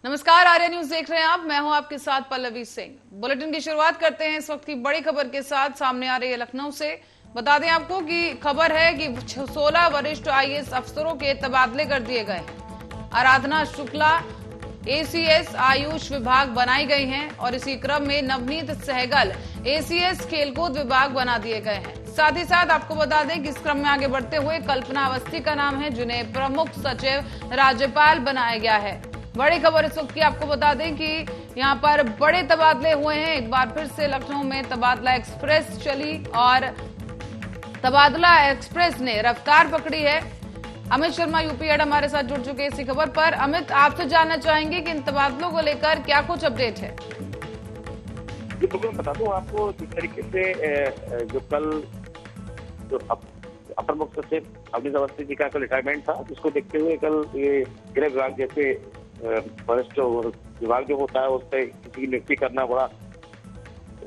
नमस्कार, आर्या न्यूज देख रहे हैं आप। मैं हूं आपके साथ पल्लवी सिंह। बुलेटिन की शुरुआत करते हैं इस वक्त की बड़ी खबर के साथ। सामने आ रही है लखनऊ से। बता दें आपको कि खबर है कि 16 वरिष्ठ आईएएस अफसरों के तबादले कर दिए गए हैं। आराधना शुक्ला एसीएस आयुष विभाग बनाई गई हैं और इसी क्रम में नवनीत सहगल एसीएस खेलकूद विभाग बना दिए गए हैं। साथ ही साथ आपको बता दें कि इस क्रम में आगे बढ़ते हुए कल्पना अवस्थी का नाम है, जिन्हें प्रमुख सचिव राज्यपाल बनाया गया है। बड़ी खबर इस वक्त की आपको बता दें कि यहां पर बड़े तबादले हुए हैं। एक बार फिर से लखनऊ में तबादला एक्सप्रेस चली और तबादला एक्सप्रेस ने रफ्तार पकड़ी है। अमित शर्मा यूपी हेड हमारे साथ जुड़ चुके हैं इसी खबर पर। अमित, आपसे जानना चाहेंगे कि इन तबादलों को लेकर क्या कुछ अपडेट है? जी बिल्कुल बता दूं आपको, जिस तरीके से जो कल जो अपर मुख्य सचिव अवनीश अवस्थी जी का कल रिटायरमेंट था, जिसको देखते हुए कल ये गृह विभाग जैसे वरिष्ठ विभाग जो होता है उस पर किसी की नियुक्ति करना बड़ा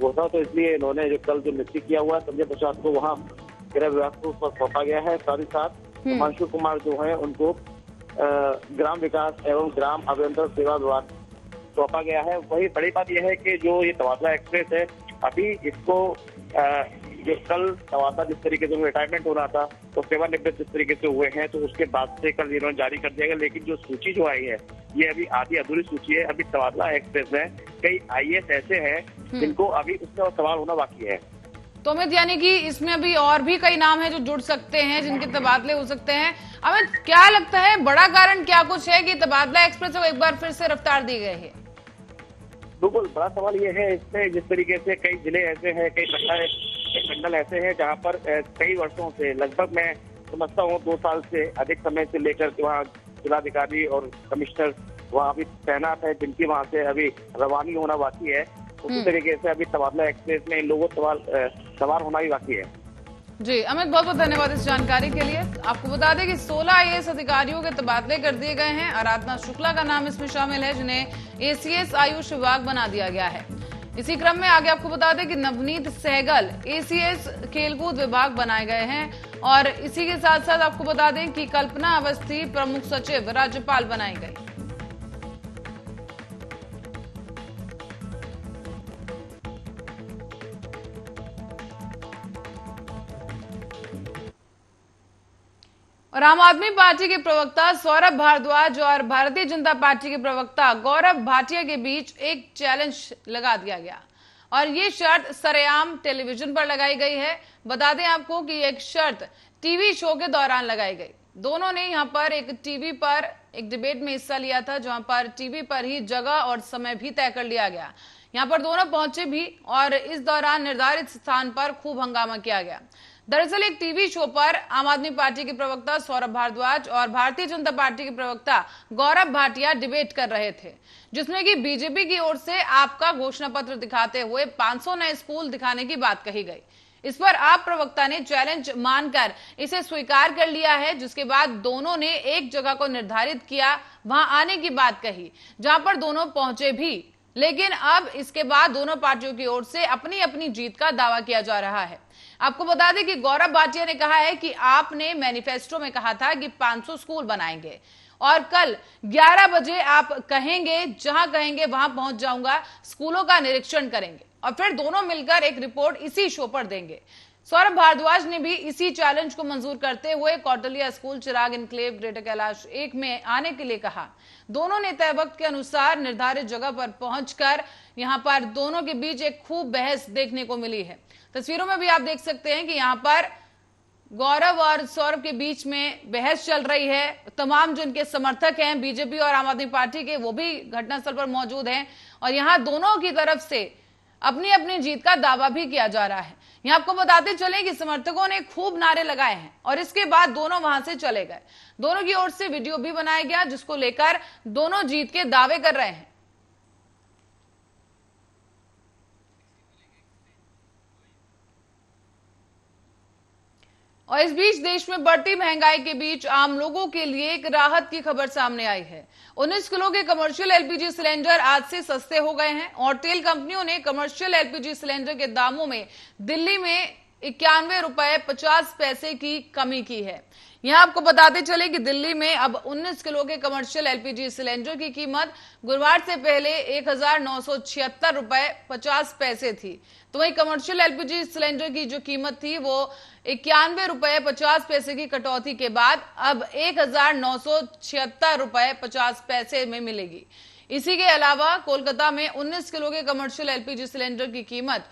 होता है, तो इसलिए इन्होंने जो कल जो नियुक्ति किया हुआ है संजय प्रसाद को वहाँ गृह विभाग को उस पर सौंपा गया है। साथ ही साथ हिमांशु कुमार जो है उनको ग्राम विकास एवं ग्राम अभियंत्रण सेवा विभाग सौंपा गया है। वही बड़ी बात यह है कि जो ये तबादला एक्सप्रेस है, अभी इसको जो कल तबादला जिस तरीके से रिटायरमेंट हो रहा था तो सेवानिवृत्त जिस तरीके से हुए हैं, तो उसके बाद से कल इन्होंने जारी कर दिया गया। लेकिन जो सूची जो आई है ये अभी आधी अधूरी सूची है। अभी तबादला एक्सप्रेस में कई आईएएस ऐसे हैं जिनको अभी उसमें सवाल होना बाकी है। तो अमित, यानी कि इसमें अभी और भी कई नाम हैं जो जुड़ सकते हैं, जिनके तबादले हो सकते हैं। अमित, क्या लगता है बड़ा कारण क्या कुछ है कि तबादला एक्सप्रेस को एक बार फिर से रफ्तार दी गई है? बिल्कुल बड़ा सवाल ये है इसमें, जिस तरीके से कई जिले ऐसे हैं, कई मंडल ऐसे हैं जहाँ पर कई वर्षों से, लगभग मैं समझता हूँ 2 साल से अधिक समय से लेकर के वहाँ जिलाधिकारी और कमिश्नर वहाँ अभी तैनात है, जिनकी वहाँ से अभी रवानी होना बाकी है। उसी तरीके से अभी तबादला एक्सप्रेस में इन लोगों को सवार होना भी बाकी है। जी अमित, बहुत बहुत धन्यवाद इस जानकारी के लिए। आपको बता दें कि 16 आईएएस अधिकारियों के तबादले कर दिए गए हैं। आराधना शुक्ला का नाम इसमें शामिल है, जिन्हें एसीएस आयुष विभाग बना दिया गया है। इसी क्रम में आगे आपको बता दें कि नवनीत सहगल एसीएस खेलकूद विभाग बनाए गए हैं और इसी के साथ साथ आपको बता दें कि कल्पना अवस्थी प्रमुख सचिव राज्यपाल बनाई गई। और आम आदमी पार्टी के प्रवक्ता सौरभ भारद्वाज और भारतीय जनता पार्टी के प्रवक्ता गौरव भाटिया के बीच एक चैलेंज लगा दिया गया और ये शर्त सरेआम टेलीविजन पर लगाई गई है। बता दें आपको कि एक शर्त टीवी शो के दौरान लगाई गई। दोनों ने यहां पर एक टीवी पर एक डिबेट में हिस्सा लिया था, जहां पर टीवी पर ही जगह और समय भी तय कर लिया गया। यहां पर दोनों पहुंचे भी और इस दौरान निर्धारित स्थान पर खूब हंगामा किया गया। दरअसल एक टीवी शो पर आम आदमी पार्टी के प्रवक्ता सौरभ भारद्वाज और भारतीय जनता पार्टी के प्रवक्ता गौरव भाटिया डिबेट कर रहे थे, जिसमें कि बीजेपी की ओर से आपका घोषणा पत्र दिखाते हुए 500 नए स्कूल दिखाने की बात कही गई। इस पर आप प्रवक्ता ने चैलेंज मानकर इसे स्वीकार कर लिया है, जिसके बाद दोनों ने एक जगह को निर्धारित किया, वहां आने की बात कही, जहां पर दोनों पहुंचे भी। लेकिन अब इसके बाद दोनों पार्टियों की ओर से अपनी अपनी जीत का दावा किया जा रहा है। आपको बता दें कि गौरव भाटिया ने कहा है कि आपने मैनिफेस्टो में कहा था कि 500 स्कूल बनाएंगे और कल 11 बजे आप कहेंगे, जहां कहेंगे वहां पहुंच जाऊंगा, स्कूलों का निरीक्षण करेंगे और फिर दोनों मिलकर एक रिपोर्ट इसी शो पर देंगे। सौरभ भारद्वाज ने भी इसी चैलेंज को मंजूर करते हुए कौटलिया स्कूल, चिराग इनक्लेव, ग्रेटर कैलाश 1 में आने के लिए कहा। दोनों ने तय वक्त के अनुसार निर्धारित जगह पर पहुंचकर यहां पर दोनों के बीच एक खूब बहस देखने को मिली है। तस्वीरों में भी आप देख सकते हैं कि यहां पर गौरव और सौरभ के बीच में बहस चल रही है। तमाम जो इनके समर्थक हैं बीजेपी और आम आदमी पार्टी के, वो भी घटनास्थल पर मौजूद हैं और यहां दोनों की तरफ से अपनी अपनी जीत का दावा भी किया जा रहा है। यहां आपको बताते चले कि समर्थकों ने खूब नारे लगाए हैं और इसके बाद दोनों वहां से चले गए। दोनों की ओर से वीडियो भी बनाया गया, जिसको लेकर दोनों जीत के दावे कर रहे हैं। और इस बीच देश में बढ़ती महंगाई के बीच आम लोगों के लिए एक राहत की खबर सामने आई है। 19 किलो के कमर्शियल एलपीजी सिलेंडर आज से सस्ते हो गए हैं और तेल कंपनियों ने कमर्शियल एलपीजी सिलेंडर के दामों में दिल्ली में ₹91.50 की कमी की है। यहां आपको बताते चले कि दिल्ली में अब 19 किलो के कमर्शियल एलपीजी सिलेंडर की कीमत गुरुवार से पहले ₹1976.50 थी। तो वहीं कमर्शियल एलपीजी सिलेंडर की जो कीमत थी वो ₹91.50 की कटौती के बाद अब ₹1976.50 में मिलेगी। इसी के अलावा कोलकाता में 19 किलो के कमर्शियल एलपीजी सिलेंडर की कीमत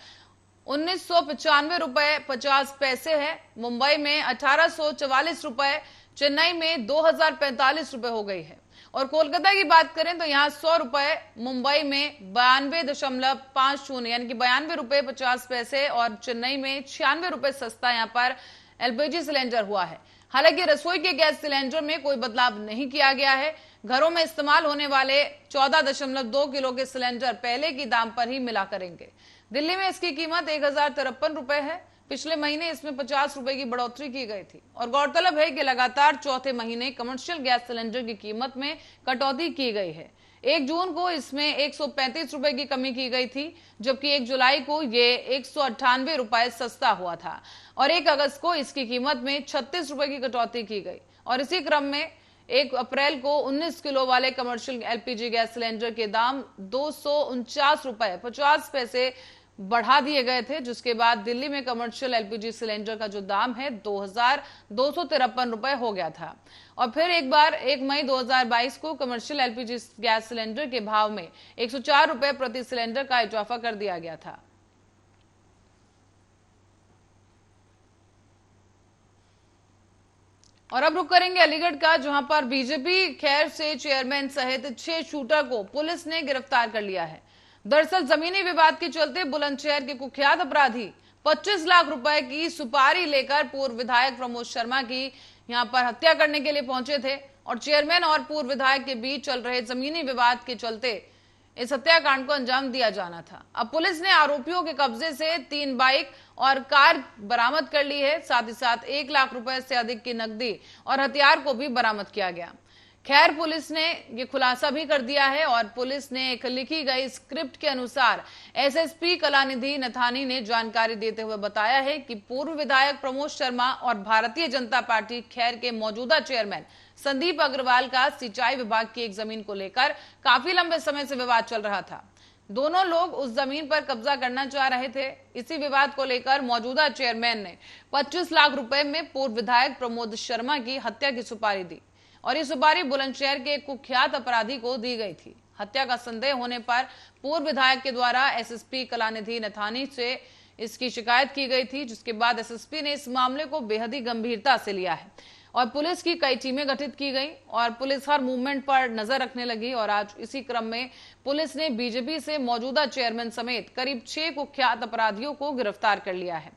₹1995.50 है। मुंबई में ₹1844, चेन्नई में ₹2045 हो गई है। और कोलकाता की बात करें तो यहाँ ₹100, मुंबई में 92.50 यानी कि ₹92.50 और चेन्नई में ₹96 सस्ता यहाँ पर एलपीजी सिलेंडर हुआ है। हालांकि रसोई के गैस सिलेंडर में कोई बदलाव नहीं किया गया है। घरों में इस्तेमाल होने वाले 14.2 किलो के सिलेंडर पहले की दाम पर ही मिला करेंगे। दिल्ली में इसकी कीमत ₹1053 है। पिछले महीने इसमें ₹50 की बढ़ोतरी की गई थी। और गौरतलब है कि लगातार चौथे महीने कमर्शियल गैस सिलेंडर की कीमत में कटौती की गई है। 1 जून को इसमें ₹135 की कमी की गई थी, जबकि 1 जुलाई को ये ₹198 सस्ता हुआ था और 1 अगस्त को इसकी कीमत में ₹36 की कटौती की गई। और इसी क्रम में 1 अप्रैल को 19 किलो वाले कमर्शियल एलपीजी गैस सिलेंडर के दाम ₹249.50 बढ़ा दिए गए थे, जिसके बाद दिल्ली में कमर्शियल एलपीजी सिलेंडर का जो दाम है ₹2253 हो गया था। और फिर एक बार 1 मई 2022 को कमर्शियल एलपीजी गैस सिलेंडर के भाव में ₹104 प्रति सिलेंडर का इजाफा कर दिया गया था। और अब रुक करेंगे अलीगढ़ का, जहां पर बीजेपी खैर से चेयरमैन सहित 6 शूटर को पुलिस ने गिरफ्तार कर लिया है। दरअसल जमीनी विवाद के चलते बुलंदशहर के कुख्यात अपराधी 25 लाख रुपए की सुपारी लेकर पूर्व विधायक प्रमोद शर्मा की यहां पर हत्या करने के लिए पहुंचे थे। और चेयरमैन और पूर्व विधायक के बीच चल रहे जमीनी विवाद के चलते इस हत्याकांड को अंजाम दिया जाना था। अब पुलिस ने आरोपियों के कब्जे से 3 बाइक और कार बरामद कर ली है। साथ ही साथ 1 लाख रुपए से अधिक की नकदी और हथियार को भी बरामद किया गया। खैर पुलिस ने ये खुलासा भी कर दिया है और पुलिस ने एक लिखी गई स्क्रिप्ट के अनुसार एसएसपी कलानिधि नथानी ने जानकारी देते हुए बताया है कि पूर्व विधायक प्रमोद शर्मा और भारतीय जनता पार्टी खैर के मौजूदा चेयरमैन संदीप अग्रवाल का सिंचाई विभाग की एक जमीन को लेकर काफी लंबे समय से विवाद चल रहा था। दोनों लोग उस जमीन पर कब्जा करना चाह रहे थे। इसी विवाद को लेकर मौजूदा चेयरमैन ने 25 लाख रुपए में पूर्व विधायक प्रमोद शर्मा की हत्या की सुपारी दी और ये सुपारी बुलंदशहर के कुख्यात अपराधी को दी गई थी। हत्या का संदेह होने पर पूर्व विधायक के द्वारा एसएसपी कलानिधि नथानी से इसकी शिकायत की गई थी, जिसके बाद एसएसपी ने इस मामले को बेहद ही गंभीरता से लिया है और पुलिस की कई टीमें गठित की गई और पुलिस हर मूवमेंट पर नजर रखने लगी। और आज इसी क्रम में पुलिस ने बीजेपी से मौजूदा चेयरमैन समेत करीब 6 कुख्यात अपराधियों को गिरफ्तार कर लिया है।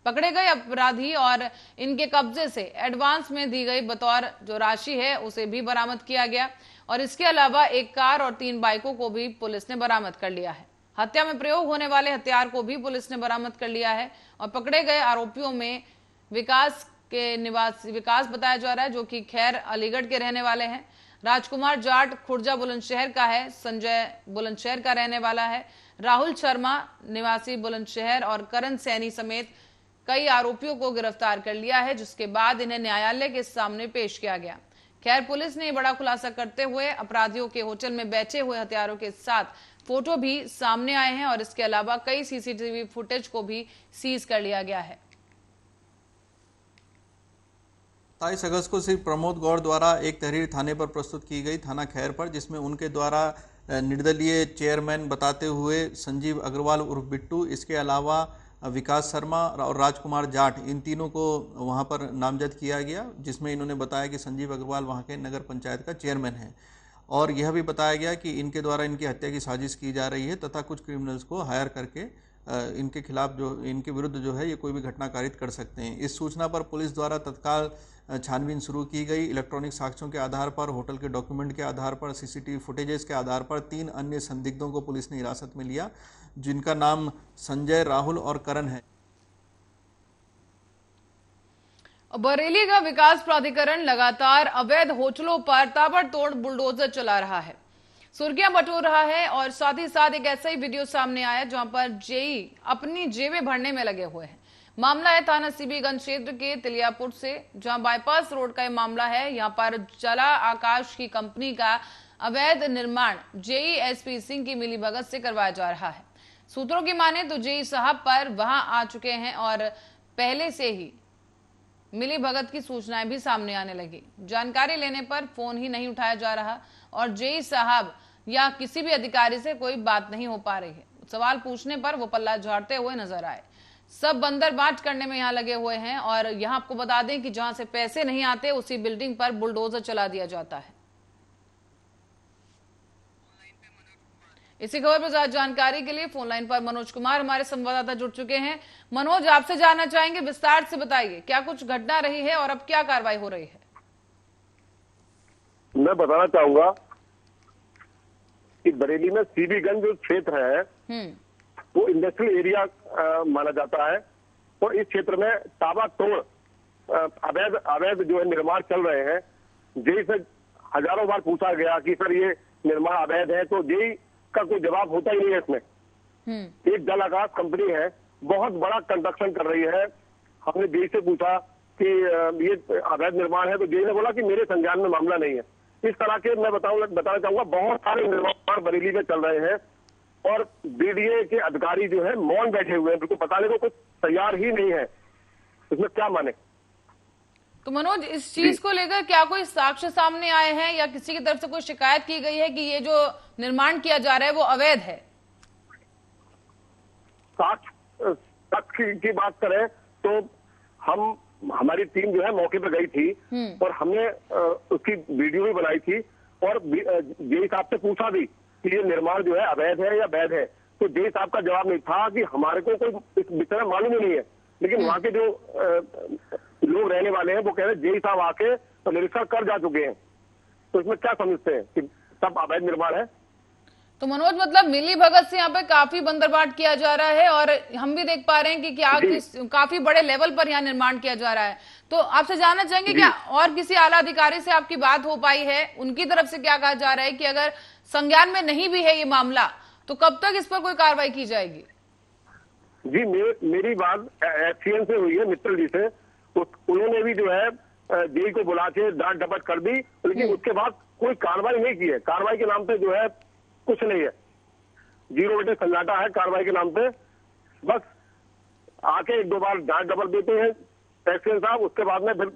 पकड़े गए अपराधी और इनके कब्जे से एडवांस में दी गई बतौर जो राशि है उसे भी बरामद किया गया और इसके अलावा 1 कार और 3 बाइकों को भी पुलिस ने बरामद कर लिया है। हत्या में प्रयोग होने वाले हथियार को भी पुलिस ने बरामद कर लिया है और पकड़े गए आरोपियों में विकास बताया जा रहा है, जो कि खैर अलीगढ़ के रहने वाले हैं। राजकुमार जाट खुर्जा बुलंदशहर का है, संजय बुलंदशहर का रहने वाला है, राहुल शर्मा निवासी बुलंदशहर और करण सैनी समेत कई आरोपियों को गिरफ्तार कर लिया है, जिसके बाद इन्हें न्यायालय के सामने पेश किया गया। खैर पुलिस ने बड़ा खुलासा करते हुए अपराधियों के होटल में बैठे हुए हथियारों के साथ फोटो भी सामने आए हैं और इसके अलावा कई सीसीटीवी फुटेज को भी सीज कर लिया गया है। 27 अगस्त को श्री प्रमोद गौड़ द्वारा एक तहरीर थाने पर प्रस्तुत की गई, थाना खैर पर, जिसमें उनके द्वारा निर्दलीय चेयरमैन बताते हुए संजीव अग्रवाल उर्फ बिट्टू, इसके अलावा विकास शर्मा और राजकुमार जाट, इन तीनों को वहां पर नामजद किया गया, जिसमें इन्होंने बताया कि संजीव अग्रवाल वहां के नगर पंचायत का चेयरमैन है और यह भी बताया गया कि इनके द्वारा इनकी हत्या की साजिश की जा रही है तथा कुछ क्रिमिनल्स को हायर करके इनके खिलाफ इनके विरुद्ध जो है ये कोई भी घटना कारित कर सकते हैं। इस सूचना पर पुलिस द्वारा तत्काल छानबीन शुरू की गई। इलेक्ट्रॉनिक साक्ष्यों के आधार पर, होटल के डॉक्यूमेंट के आधार पर, सीसीटीवी फुटेजेस के आधार पर 3 अन्य संदिग्धों को पुलिस ने हिरासत में लिया, जिनका नाम संजय, राहुल और करण है। बरेली का विकास प्राधिकरण लगातार अवैध होटलों पर ताबड़तोड़ बुलडोजर चला रहा है, सुर्खियां बटोर रहा है और साथ ही साथ एक ऐसा ही वीडियो सामने आया जहां पर जेई अपनी जेबें भरने में लगे हुए हैं। मामला है थाना सीबीगंज क्षेत्र के तिलियापुर से, जहां बाईपास रोड का ये मामला है। यहां पर जला आकाश की कंपनी का अवैध निर्माण जेई एसपी सिंह की मिलीभगत से करवाया जा रहा है। सूत्रों की माने तो जेई साहब पर वहां आ चुके हैं और पहले से ही मिलीभगत की सूचनाएं भी सामने आने लगी। जानकारी लेने पर फोन ही नहीं उठाया जा रहा और जेई साहब या किसी भी अधिकारी से कोई बात नहीं हो पा रही है। सवाल पूछने पर वो पल्ला झाड़ते हुए नजर आए। सब बंदरबांट करने में यहाँ लगे हुए हैं और यहाँ आपको बता दें कि जहां से पैसे नहीं आते उसी बिल्डिंग पर बुलडोजर चला दिया जाता है। इसी खबर पर ज्यादा जानकारी के लिए फोन लाइन पर मनोज कुमार हमारे संवाददाता जुड़ चुके हैं। मनोज, आपसे जानना चाहेंगे, विस्तार से बताइए क्या कुछ घटना रही है और अब क्या कार्रवाई हो रही है? मैं बताना चाहूंगा कि बरेली में सीबीगंज जो क्षेत्र है वो इंडस्ट्रियल एरिया माना जाता है और इस क्षेत्र में ताबड़तोड़ अवैध जो है निर्माण चल रहे हैं। जेई से हजारों बार पूछा गया कि सर ये निर्माण अवैध है, तो जेई का कोई जवाब होता ही नहीं है इसमें। एक जल आकाश कंपनी है, बहुत बड़ा कंस्ट्रक्शन कर रही है। हमने जेई से पूछा कि ये अवैध निर्माण है, तो जेई ने बोला कि मेरे संज्ञान में मामला नहीं है। इस तरह के मैं बताना चाहूंगा बहुत सारे निर्माण बरेली में चल रहे हैं और बीडीए के अधिकारी जो है मौन बैठे हुए हैं, बिल्कुल बताने को कुछ तैयार ही नहीं है। इसमें क्या माने? तो मनोज, इस चीज को लेकर क्या कोई साक्ष्य सामने आए हैं या किसी की तरफ से कोई शिकायत की गई है कि ये जो निर्माण किया जा रहा है वो अवैध है? साक्ष्य की बात करें तो हमारी टीम जो है मौके पर गई थी और हमने उसकी वीडियो भी बनाई थी और जेई साहब से पूछा भी कि ये निर्माण जो है अवैध है या वैध है। तो जेई साहब का जवाब नहीं था कि हमारे को कोई इस विषय में मालूम ही नहीं है। लेकिन वहां के जो लोग रहने वाले हैं वो कह रहे हैं जेई साहब आके तो निरीक्षण कर जा चुके हैं। तो इसमें क्या समझते हैं कि सब अवैध निर्माण है? तो मनोज, मतलब मिली भगत से यहाँ पे काफी बंदरबाट किया जा रहा है और हम भी देख पा रहे हैं कि क्या काफी बड़े लेवल पर यहाँ निर्माण किया जा रहा है। तो आपसे जानना चाहेंगे क्या और किसी आला अधिकारी से आपकी बात हो पाई है? उनकी तरफ से क्या कहा जा रहा है कि अगर संज्ञान में नहीं भी है ये मामला तो कब तक इस पर कोई कार्रवाई की जाएगी? जी, मेरी बात एससीएन से हुई है, मित्तल जी से। उन्होंने भी जो है जेई को बुला के डांट डपट कर दी, लेकिन उसके बाद कोई कार्रवाई नहीं की है। कार्रवाई के नाम पे जो है कुछ नहीं है, जीरो बेटे सन्नाटा है कार्रवाई के नाम पे। बस आके एक दो बार डांट डपट देते हैं एससीएन साहब, उसके बाद में फिर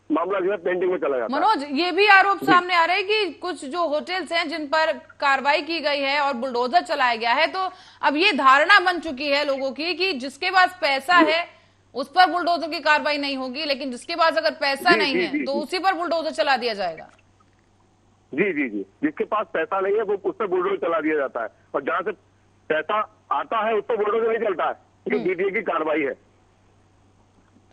मामला जो है पेंडिंग में चला जाता है। मनोज, ये भी आरोप सामने आ रहा है कि कुछ जो होटल्स हैं जिन पर कार्रवाई की गई है और बुलडोजर चलाया गया है, तो अब ये धारणा बन चुकी है लोगों की कि जिसके पास पैसा है उस पर बुलडोजर की कार्रवाई नहीं होगी, लेकिन जिसके पास अगर पैसा नहीं है तो उसी पर बुलडोजर चला दिया जाएगा। जी जी जी, जिसके पास पैसा नहीं है वो उस पर बुलडोजर चला दिया जाता है और जहां से पैसा आता है उस पर बुलडोजर नहीं चलता है, क्योंकि बीडीए की कार्रवाई है।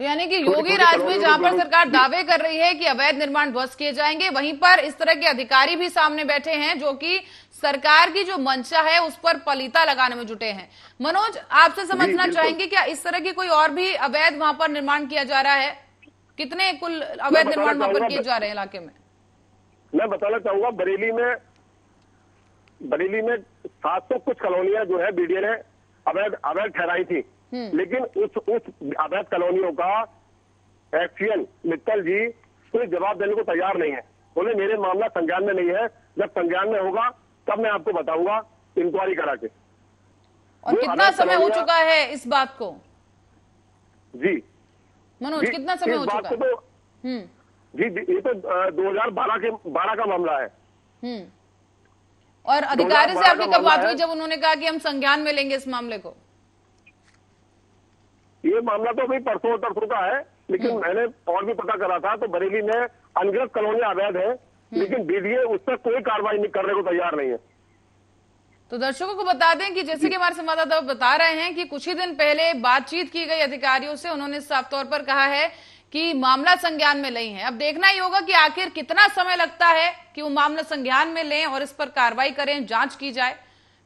तो यानी कि योगी राज में जहां पर सरकार दावे कर रही है कि अवैध निर्माण ध्वस्त किए जाएंगे, वहीं पर इस तरह के अधिकारी भी सामने बैठे हैं जो कि सरकार की जो मंशा है उस पर पलीता लगाने में जुटे हैं। मनोज, आपसे समझना चाहेंगे क्या इस तरह की कोई और भी अवैध वहां पर निर्माण किया जा रहा है? कितने कुल अवैध निर्माण वहां पर किए जा रहे हैं इलाके में? मैं बताना चाहूंगा बरेली में 700 कुछ कॉलोनियां जो है बीडीए ने अवैध ठहराई थी, लेकिन उस अवैध कॉलोनियों का एक्सीएन मित्तल जी कोई जवाब देने को तैयार नहीं है। बोले मेरे मामला संज्ञान में नहीं है, जब संज्ञान में होगा तब मैं आपको बताऊंगा इंक्वायरी करा के। और कितना समय हो चुका है इस बात को? जी मनोज, कितना समय हो चुका है? जी, ये तो 2012 का मामला है। और अधिकारी से आपकी कब बात हुई जब उन्होंने कहा कि हम संज्ञान में लेंगे इस मामले को? ये मामला तो अभी परसों तरसों का है, लेकिन मैंने और भी पता करा था तो बरेली में अनगिनत कॉलोनियां अवैध है, लेकिन बीडीए उस पर कोई कार्रवाई नहीं करने को तैयार नहीं है। तो दर्शकों को बता दें कि जैसे कि हमारे संवाददाता बता रहे हैं कि कुछ ही दिन पहले बातचीत की गई अधिकारियों से, उन्होंने साफ तौर पर कहा है कि मामला संज्ञान में नहीं है। अब देखना ही होगा कि आखिर कितना समय लगता है कि वो मामला संज्ञान में लें और इस पर कार्रवाई करें, जांच की जाए।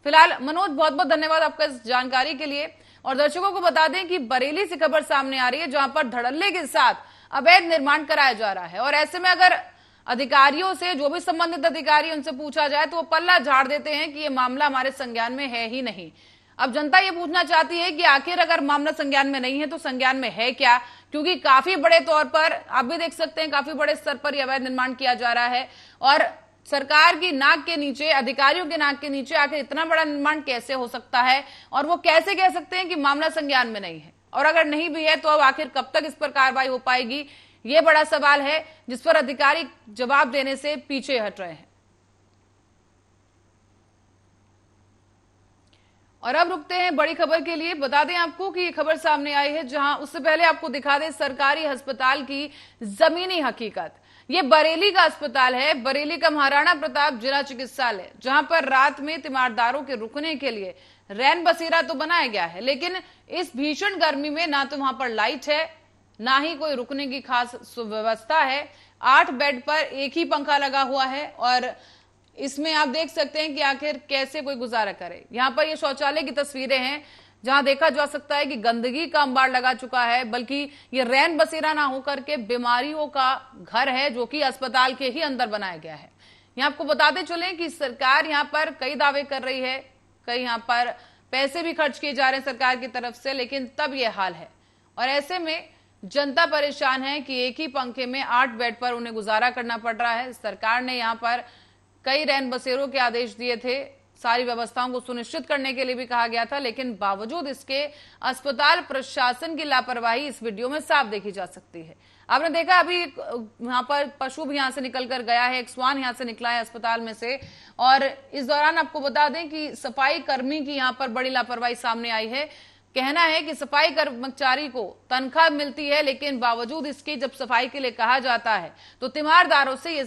फिलहाल मनोज, बहुत बहुत धन्यवाद आपका इस जानकारी के लिए। और दर्शकों को बता दें कि बरेली से खबर सामने आ रही है जहां पर धड़ल्ले के साथ अवैध निर्माण कराया जा रहा है और ऐसे में अगर अधिकारियों से, जो भी संबंधित अधिकारी उनसे पूछा जाए तो वो पल्ला झाड़ देते हैं कि ये मामला हमारे संज्ञान में है ही नहीं। अब जनता ये पूछना चाहती है कि आखिर अगर मामला संज्ञान में नहीं है तो संज्ञान में है क्या, क्योंकि काफी बड़े तौर पर आप भी देख सकते हैं काफी बड़े स्तर पर यह अवैध निर्माण किया जा रहा है और सरकार की नाक के नीचे, अधिकारियों के नाक के नीचे आखिर इतना बड़ा निर्माण कैसे हो सकता है और वो कैसे कह सकते हैं कि मामला संज्ञान में नहीं है, और अगर नहीं भी है तो अब आखिर कब तक इस पर कार्रवाई हो पाएगी, ये बड़ा सवाल है जिस पर अधिकारी जवाब देने से पीछे हट रहे हैं। और अब रुकते हैं बड़ी खबर के लिए। बता दें आपको कि ये खबर सामने आई है, जहां उससे पहले आपको दिखा दें सरकारी अस्पताल की जमीनी हकीकत। ये बरेली का अस्पताल है, बरेली का महाराणा प्रताप जिला चिकित्सालय, जहां पर रात में तीमारदारों के रुकने के लिए रैन बसेरा तो बनाया गया है, लेकिन इस भीषण गर्मी में ना तो वहां पर लाइट है, ना ही कोई रुकने की खास व्यवस्था है। 8 बेड पर एक ही पंखा लगा हुआ है और इसमें आप देख सकते हैं कि आखिर कैसे कोई गुजारा करे। यहाँ पर ये शौचालय की तस्वीरें हैं जहां देखा जा सकता है कि गंदगी का अंबार लगा चुका है, बल्कि ये रैन बसेरा ना होकर के बीमारियों का घर है जो कि अस्पताल के ही अंदर बनाया गया है। यहाँ आपको बताते चलें कि सरकार यहाँ पर कई दावे कर रही है, कई यहाँ पर पैसे भी खर्च किए जा रहे हैं सरकार की तरफ से, लेकिन तब ये हाल है और ऐसे में जनता परेशान है कि एक ही पंखे में 8 बेड पर उन्हें गुजारा करना पड़ रहा है। सरकार ने यहाँ पर कई रैन बसेरों के आदेश दिए थे, सारी व्यवस्थाओं को सुनिश्चित करने के लिए भी कहा गया था, लेकिन बावजूद इसके अस्पताल प्रशासन की लापरवाही इस वीडियो में साफ देखी जा सकती है। आपने देखा अभी यहाँ पर पशु भी यहाँ से निकल कर गया है, एक श्वान यहाँ से निकला है अस्पताल में से, और इस दौरान आपको बता दें कि सफाई कर्मी की यहाँ पर बड़ी लापरवाही सामने आई है। कहना है कि सफाई कर्मचारी को तनख्वाह मिलती है, लेकिन बावजूद इसके जब सफाई के लिए कहा जाता है तो तीमारदारों से ये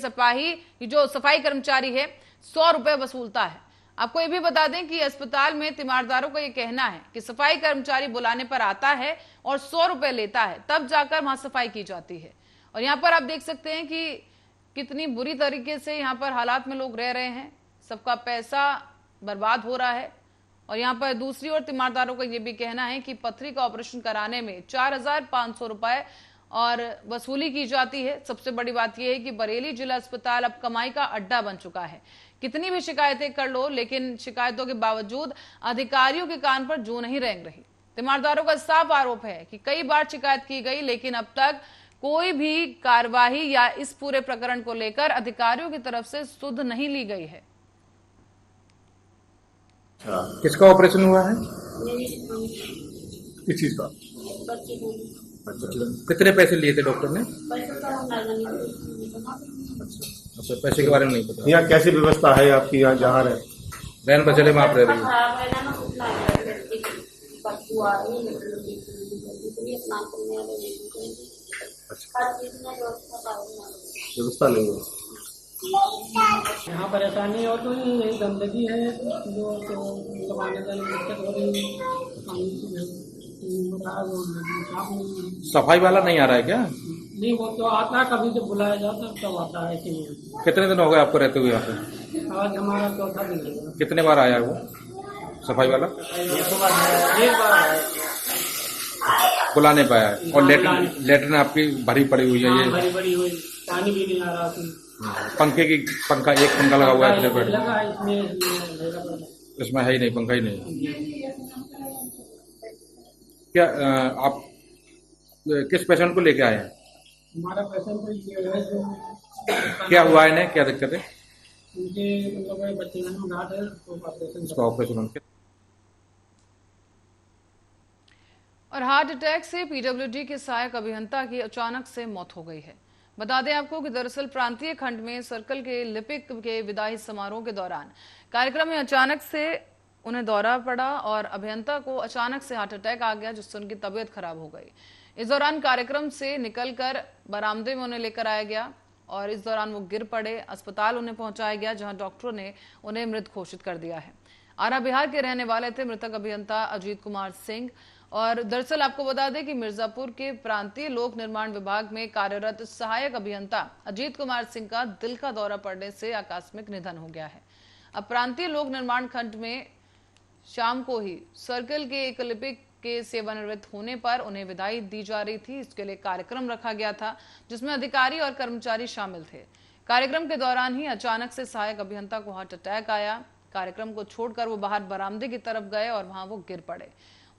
जो सफाई कर्मचारी है 100 रुपए वसूलता है। आपको ये भी बता दें कि अस्पताल में तीमारदारों का ये कहना है कि सफाई कर्मचारी बुलाने पर आता है और 100 रुपए लेता है, तब जाकर वहां सफाई की जाती है। और यहाँ पर आप देख सकते हैं कि कितनी बुरी तरीके से यहाँ पर हालात में लोग रह रहे हैं, सबका पैसा बर्बाद हो रहा है। और यहाँ पर दूसरी ओर तीमारदारों का ये भी कहना है कि पथरी का ऑपरेशन कराने में 4,500 रुपए और वसूली की जाती है। सबसे बड़ी बात यह है कि बरेली जिला अस्पताल अब कमाई का अड्डा बन चुका है। कितनी भी शिकायतें कर लो, लेकिन शिकायतों के बावजूद अधिकारियों के कान पर जू नहीं रेंग रही। तीमारदारों का साफ आरोप है कि कई बार शिकायत की गई, लेकिन अब तक कोई भी कार्यवाही या इस पूरे प्रकरण को लेकर अधिकारियों की तरफ से सुध नहीं ली गई है। किसका ऑपरेशन हुआ है? किस चीज का? कितने पैसे लिए थे डॉक्टर ने? अच्छा, पैसे के बारे में नहीं पता। यहाँ कैसी व्यवस्था है आपकी? यहाँ जहाँ रहे रैन बसेरे में आप रह रही हैं? व्यवस्था नहीं है यहाँ परेशानी और तो यही गंदगी है जो लगाने जाने में दिक्कत हो रही है। सफाई वाला नहीं आ रहा है क्या? नहीं, वो तो आता है कभी जब बुलाया जाता है तब आता है। कितने दिन हो गए आपको रहते हुए यहाँ पे? आज हमारा चौथा दिन है। कितने बार आया वो सफाई वाला? एक बार आया, बुला नहीं पाया है। और लेटरिन आपकी भरी पड़ी हुई है? ये भरी पड़ी हुई, पानी भी नहीं आ रहा। पंखा एक पंखा लगा हुआ है बेड लगा इसमें, इसमें है ही नहीं, पंखा ही नहीं। क्या आप किस पेशेंट को लेके आए हैं? हमारा पेशेंट ये है जो क्या हुआ है इन्हें, क्या दिक्कत है? उनके मतलब बच्चे में गांठ है तो उसका ऑपरेशन। और हार्ट अटैक से पीडब्ल्यूडी के सहायक अभियंता की अचानक से मौत हो गई है। बता दें आपको कि दरअसल प्रांतीय खंड में सर्कल के लिपिक के विदाई समारोह के दौरान कार्यक्रम में अचानक से उन्हें दौरा पड़ा और अभियंता को अचानक से हार्ट अटैक आ गया, जिससे उनकी तबीयत खराब हो गई। इस दौरान कार्यक्रम से निकलकर बरामदे में उन्हें लेकर आया गया और इस दौरान वो गिर पड़े। अस्पताल उन्हें पहुंचाया गया, जहां डॉक्टरों ने उन्हें मृत घोषित कर दिया है। आरा बिहार के रहने वाले थे मृतक अभियंता अजीत कुमार सिंह। और दरअसल आपको बता दें कि मिर्जापुर के प्रांतीय लोक निर्माण विभाग में कार्यरत सहायक अभियंता अजीत कुमार सिंह का दिल का दौरा पड़ने से आकस्मिक निधन हो गया है। अब प्रांतीय लोक निर्माण खंड में शाम को ही सर्कल के एक लिपिक के सेवानिवृत्त होने पर उन्हें विदाई दी जा रही थी। इसके लिए कार्यक्रम रखा गया था जिसमें अधिकारी और कर्मचारी शामिल थे। कार्यक्रम के दौरान ही अचानक से सहायक अभियंता को हार्ट अटैक आया कार्यक्रम को छोड़कर वो बाहर बरामदे की तरफ गए और वहां वो गिर पड़े।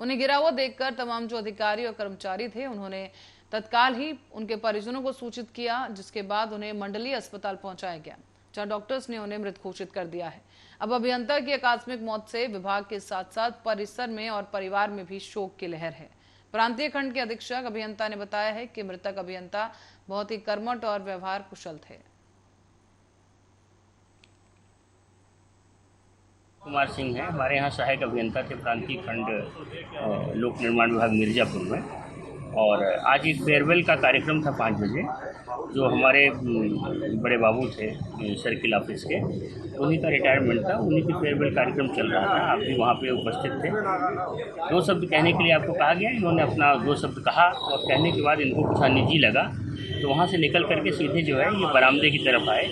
उन्हें गिरा हुआ देखकर तमाम जो अधिकारी और कर्मचारी थे उन्होंने तत्काल ही उनके परिजनों को सूचित किया, जिसके बाद उन्हें मंडलीय अस्पताल पहुंचाया गया, जहां डॉक्टर्स ने उन्हें मृत घोषित कर दिया है। अब अभियंता की आकस्मिक मौत से विभाग के साथ साथ परिसर में और परिवार में भी शोक की लहर है। प्रांतीय खंड के अधीक्षक अभियंता ने बताया है कि मृतक अभियंता बहुत ही कर्मठ और व्यवहार कुशल थे। कुमार सिंह हैं, हमारे यहाँ सहायक अभियंता थे प्रांतीय खंड लोक निर्माण विभाग मिर्जापुर में। और आज एक फेयरवेल का कार्यक्रम था 5 बजे, जो हमारे बड़े बाबू थे सर्किल ऑफिस के, उन्हीं का रिटायरमेंट था, उन्हीं की फेयरवेल कार्यक्रम चल रहा था। आप भी वहाँ पे उपस्थित थे। 2 शब्द कहने के लिए आपको कहा गया, इन्होंने अपना 2 शब्द कहा और कहने के बाद इनको कुछ अनिजी लगा, तो वहाँ से निकल करके सीधे जो है ये बरामदे की तरफ आए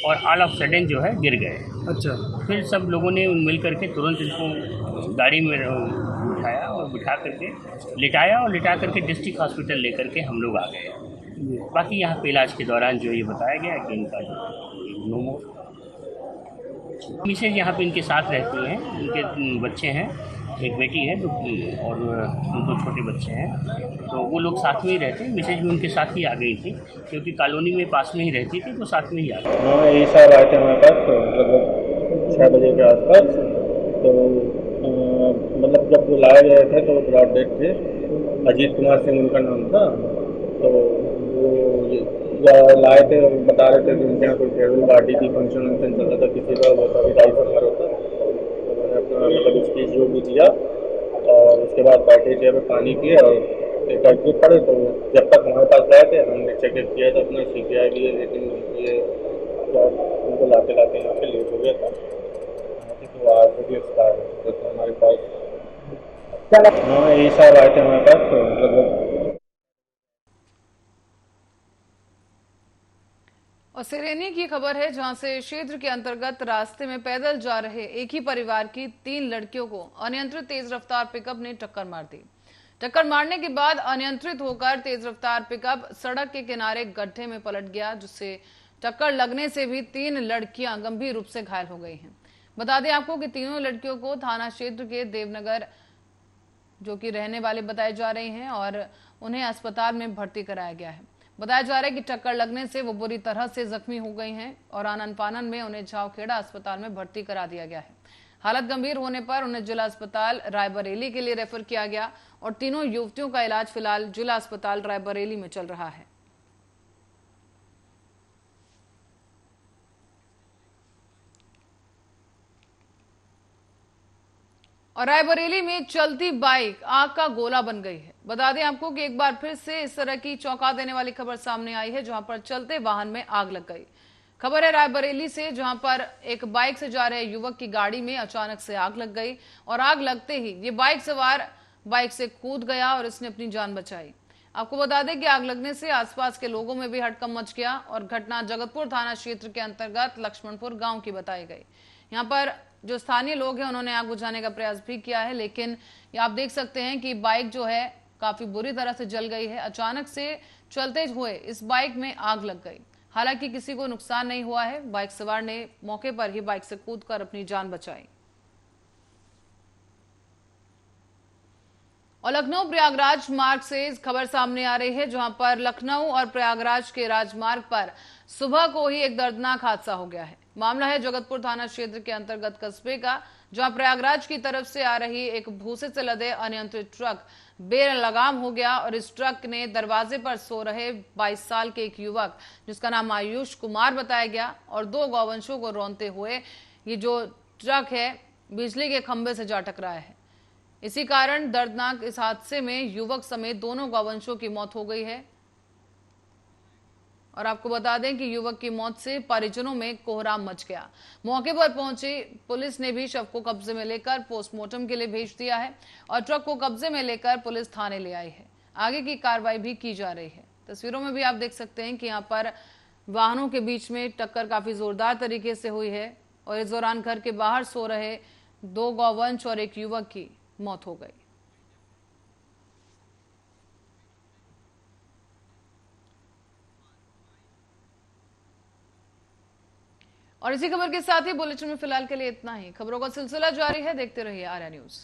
और ऑल ऑफ सडन जो है गिर गए। अच्छा। फिर सब लोगों ने मिल करके तुरंत इनको गाड़ी में उठाया और बिठा करके लिटाया और लिटा करके डिस्ट्रिक्ट हॉस्पिटल लेकर के हम लोग आ गए। बाकी यहाँ पे इलाज के दौरान जो ये बताया गया कि इनका जो नो मोर। मिसेज यहाँ पे इनके साथ रहती हैं, उनके बच्चे हैं, एक बेटी है और 2 छोटे बच्चे हैं, तो वो लोग साथ में ही रहते हैं। मिसेज भी उनके साथ ही आ गई थी, क्योंकि कॉलोनी में पास में ही रहती थी, तो साथ में ही आ गई। हाँ, यही साहब आए थे हमारे पास लगभग 6 बजे के आसपास। तो मतलब जब वो लाए गए थे तो ब्रॉड डेड थे। अजीत कुमार सिंह उनका नाम था। तो वो लाए थे, बता रहे थे कि उनके यहाँ कोई फेयरवेल पार्टी की फंक्शन चल रहा था, किसी का होता विदाई समारोह था। तो मैंने अपना मतलब स्पीच जो भी दिया और उसके बाद बैठे थे, पानी पिए और एक गिर पड़े। तो जब तक हमारे पास आए थे हमने चेकअप किया था अपना CPI लिए, लेकिन ये उनको लाते लाते यहाँ पे लेट हो गया था, तो आज भी एक्सपायर हो चुके थे हमारे पास। हाँ, यही साहब आए थे हमारे पास लगभग। और सिरेनी की खबर है, जहां से क्षेत्र के अंतर्गत रास्ते में पैदल जा रहे एक ही परिवार की 3 लड़कियों को अनियंत्रित तेज रफ्तार पिकअप ने टक्कर मार दी। टक्कर मारने के बाद अनियंत्रित होकर तेज रफ्तार पिकअप सड़क के किनारे गड्ढे में पलट गया, जिससे टक्कर लगने से भी 3 लड़कियां गंभीर रूप से घायल हो गई हैं। बता दें आपको कि तीनों लड़कियों को थाना क्षेत्र के देवनगर जो कि रहने वाले बताए जा रहे हैं और उन्हें अस्पताल में भर्ती कराया गया है। बताया जा रहा है कि टक्कर लगने से वो बुरी तरह से जख्मी हो गई हैं और आनन फानन में उन्हें झावखेड़ा अस्पताल में भर्ती करा दिया गया है। हालत गंभीर होने पर उन्हें जिला अस्पताल रायबरेली के लिए रेफर किया गया और तीनों युवतियों का इलाज फिलहाल जिला अस्पताल रायबरेली में चल रहा है। और रायबरेली में चलती बाइक आग का गोला बन गई है। बता दें आपको कि एक बार फिर से इस तरह की चौंका देने वाली खबर सामने आई है, जहां पर चलते वाहन में आग लग गई। खबर है रायबरेली से, जहां पर एक बाइक से जा रहे युवक की गाड़ी में अचानक से आग लग गई और आग लगते ही ये बाइक सवार बाइक से कूद गया और इसने अपनी जान बचाई। आपको बता दें कि आग लगने से आसपास के लोगों में भी हड़कंप मच गया और घटना जगतपुर थाना क्षेत्र के अंतर्गत लक्ष्मणपुर गांव की बताई गई। यहाँ पर जो स्थानीय लोग हैं उन्होंने आग बुझाने का प्रयास भी किया है, लेकिन आप देख सकते हैं कि बाइक जो है काफी बुरी तरह से जल गई है। अचानक से चलते हुए इस बाइक में आग लग गई। हालांकि किसी को नुकसान नहीं हुआ है। बाइक सवार ने मौके पर ही बाइक से कूदकर अपनी जान बचाई। और लखनऊ प्रयागराज मार्ग से खबर सामने आ रही है, जहां पर लखनऊ और प्रयागराज के राजमार्ग पर सुबह को ही एक दर्दनाक हादसा हो गया है। मामला है जगतपुर थाना क्षेत्र के अंतर्गत कस्बे का, जहां प्रयागराज की तरफ से आ रही एक भूसे से लदे अनियंत्रित ट्रक बेलगाम हो गया और इस ट्रक ने दरवाजे पर सो रहे 22 साल के एक युवक, जिसका नाम आयुष कुमार बताया गया, और 2 गौवंशों को रौंदते हुए ये जो ट्रक है बिजली के खंभे से जा टकराया है। इसी कारण दर्दनाक इस हादसे में युवक समेत दोनों गौवंशों की मौत हो गई है। और आपको बता दें कि युवक की मौत से परिजनों में कोहराम मच गया। मौके पर पहुंची पुलिस ने भी शव को कब्जे में लेकर पोस्टमार्टम के लिए भेज दिया है और ट्रक को कब्जे में लेकर पुलिस थाने ले आई है। आगे की कार्रवाई भी की जा रही है। तस्वीरों में भी आप देख सकते हैं कि यहाँ पर वाहनों के बीच में टक्कर काफी जोरदार तरीके से हुई है और इस दौरान घर के बाहर सो रहे 2 गौवंश और एक युवक की मौत हो गई। और इसी खबर के साथ ही बुलेटिन में फिलहाल के लिए इतना ही। खबरों का सिलसिला जारी है, देखते रहिए आर्या न्यूज।